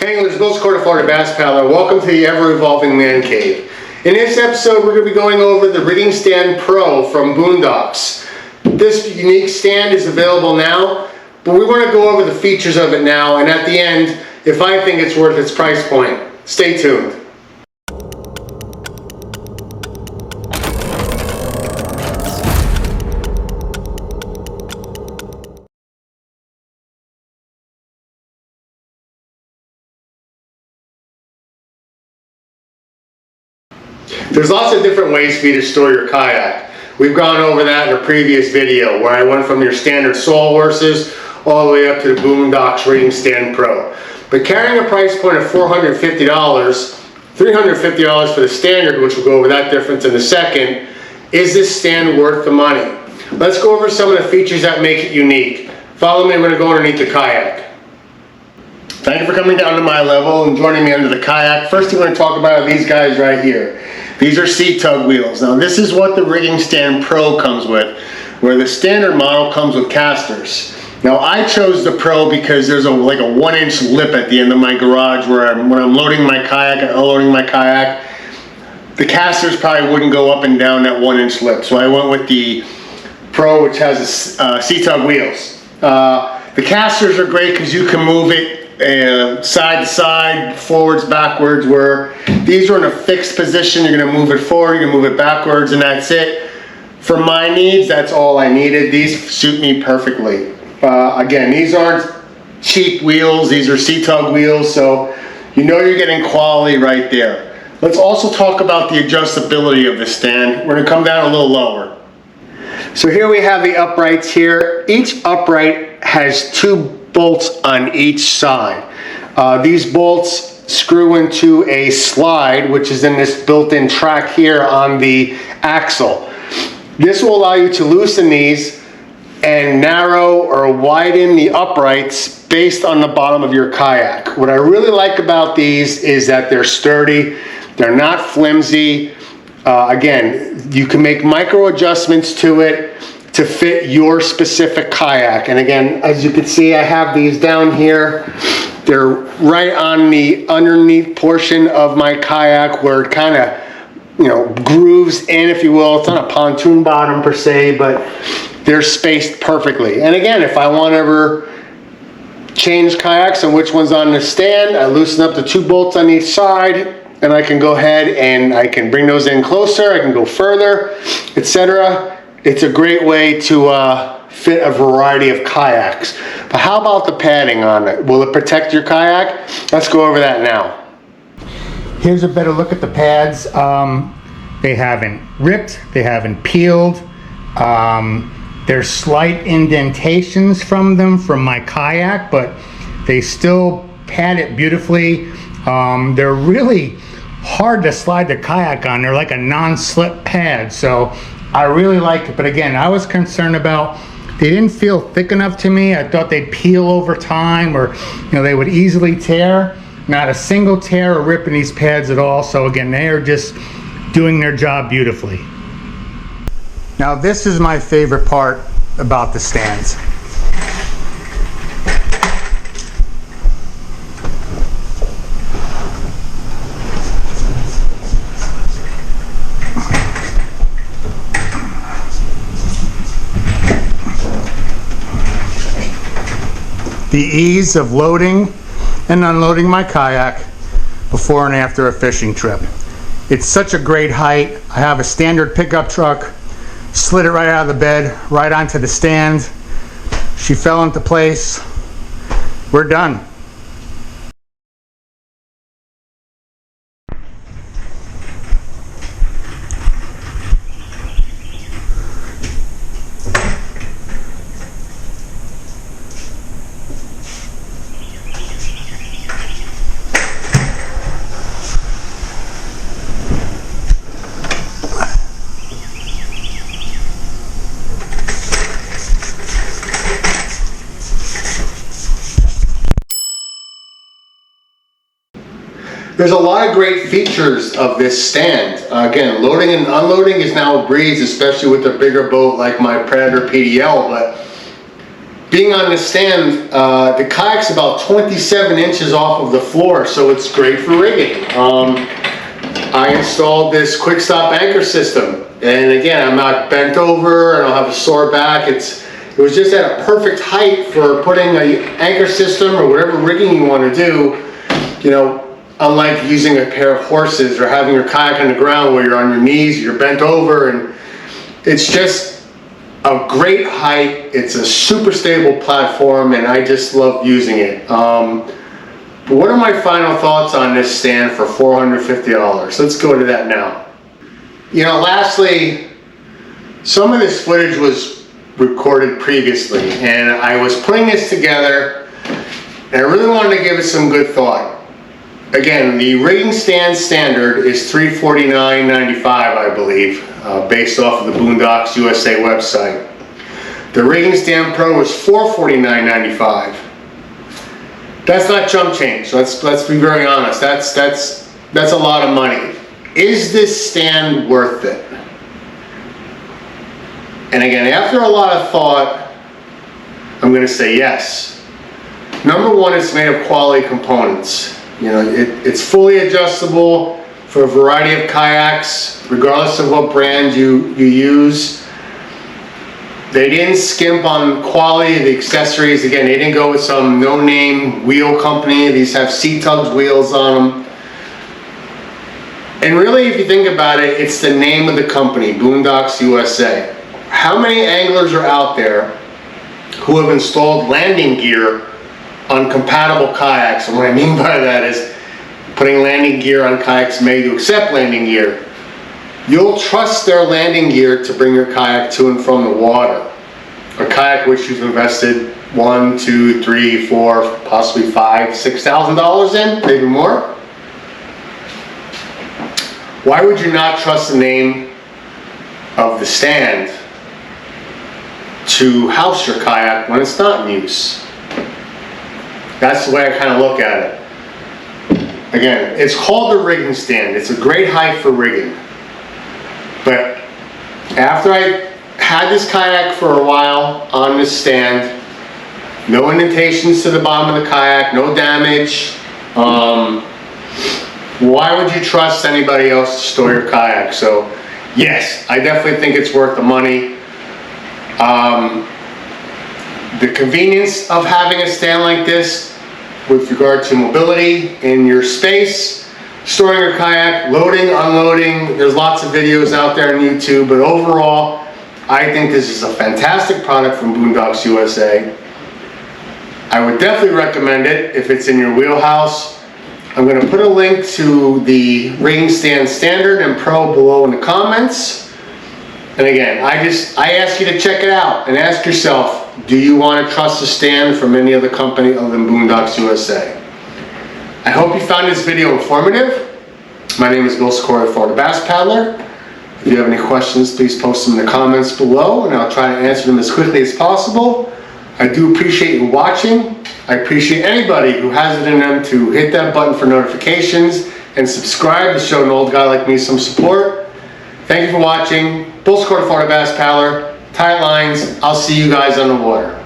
Anglers, Bill Scorta, Florida Bass Paddler. Welcome to the ever-evolving man cave. In this episode, we're going to be going over the Rigging Stand Pro from Boonedox. This unique stand is available now, but we want to go over the features of it now, and at the end, if I think it's worth its price point. Stay tuned. There's lots of different ways for you to store your kayak. We've gone over that in a previous video where I went from your standard sawhorses all the way up to the Boonedox Rigging Stand Pro. But carrying a price point of $450, $350 for the standard, which we'll go over that difference in a second, is this stand worth the money? Let's go over some of the features that make it unique. Follow me, we're going to go underneath the kayak. Thank you for coming down to my level and joining me under the kayak. First thing we're going to talk about are these guys right here. These are C-Tug wheels. Now this is what the Rigging Stand Pro comes with, where the standard model comes with casters. Now I chose the Pro because there's like a 1-inch lip at the end of my garage where when I'm loading my kayak and unloading my kayak, the casters probably wouldn't go up and down that 1-inch lip. So I went with the Pro, which has C-Tug wheels. The casters are great because you can move it side to side, forwards, backwards, where these are in a fixed position. You're going to move it forward, you're going to move it backwards, and that's it. For my needs, that's all I needed. These suit me perfectly. Again, these aren't cheap wheels. These are C-Tug wheels, so you know you're getting quality right there. Let's also talk about the adjustability of the stand. We're going to come down a little lower. So here we have the uprights here. Each upright has 2 bolts on each side. These bolts screw into a slide, which is in this built-in track here on the axle. This will allow you to loosen these and narrow or widen the uprights based on the bottom of your kayak. What I really like about these is that they're sturdy, they're not flimsy. Again, you can make micro adjustments to it to fit your specific kayak. And again, as you can see, I have these down here. They're right on the underneath portion of my kayak where it kind of, grooves in, if you will. It's not a pontoon bottom per se, but they're spaced perfectly. And again, if I want to ever change kayaks and which one's on the stand, I loosen up the 2 bolts on each side, and I can go ahead and I can bring those in closer, I can go further, etc. It's a great way to fit a variety of kayaks. But how about the padding on it? Will it protect your kayak? Let's go over that now. Here's a better look at the pads. They haven't ripped, they haven't peeled. There's slight indentations from them from my kayak, but they still pad it beautifully. They're really hard to slide the kayak on. They're like a non-slip pad, so I really like it. But again, I was concerned about they didn't feel thick enough to me. I thought they'd peel over time, or they would easily tear. Not a single tear or rip in these pads at all. So again, they are just doing their job beautifully. Now this is my favorite part about the stands. The ease of loading and unloading my kayak before and after a fishing trip. It's such a great height. I have a standard pickup truck, slid it right out of the bed, right onto the stand. She fell into place. We're done. There's a lot of great features of this stand. Again, loading and unloading is now a breeze, especially with a bigger boat like my Predator PDL, but being on the stand, the kayak's about 27 inches off of the floor, so it's great for rigging. I installed this quick stop anchor system, and again, I'm not bent over, I don't have a sore back. It was just at a perfect height for putting an anchor system or whatever rigging you want to do. You know, unlike using a pair of horses or having your kayak on the ground where you're on your knees, you're bent over, and it's just a great height. It's a super stable platform, and I just love using it. But what are my final thoughts on this stand for $450? Let's go to that now. You know, lastly, some of this footage was recorded previously, and I was putting this together, and I really wanted to give it some good thought. Again, the rigging stand standard is $349.95, I believe, based off of the Boonedox USA website. The rigging stand pro is $449.95. That's not chump change. So let's be very honest. That's a lot of money. Is this stand worth it? And again, after a lot of thought, I'm going to say yes. Number one, it's made of quality components. You know, it's fully adjustable for a variety of kayaks, regardless of what brand you use. They didn't skimp on quality of the accessories. Again, they didn't go with some no-name wheel company. These have C-Tugs wheels on them. And really, if you think about it, it's the name of the company, Boonedox USA. How many anglers are out there who have installed landing gear on compatible kayaks? And what I mean by that is putting landing gear on kayaks made to accept landing gear. You'll trust their landing gear to bring your kayak to and from the water. A kayak which you've invested $1, $2, $3, $4, possibly $5,000, $6,000 in, maybe more. Why would you not trust the name of the stand to house your kayak when it's not in use? That's the way I kind of look at it. Again, it's called a rigging stand. It's a great height for rigging. But after I had this kayak for a while on this stand, no indentations to the bottom of the kayak, no damage, why would you trust anybody else to store your kayak? So yes, I definitely think it's worth the money. The convenience of having a stand like this with regard to mobility in your space, storing your kayak, loading, unloading, there's lots of videos out there on YouTube, but overall, I think this is a fantastic product from Boonedox USA. I would definitely recommend it if it's in your wheelhouse. I'm going to put a link to the rigging stand standard and pro below in the comments. And again, I ask you to check it out and ask yourself, do you want to trust a stand from any other company other than Boonedox USA? I hope you found this video informative. My name is Bill Sikora, Florida Bass Paddler. If you have any questions, please post them in the comments below, and I'll try to answer them as quickly as possible. I do appreciate you watching. I appreciate anybody who has it in them to hit that button for notifications and subscribe to show an old guy like me some support. Thank you for watching. Bill Sikora, Florida Bass Paddler. Tight lines. I'll see you guys on the water.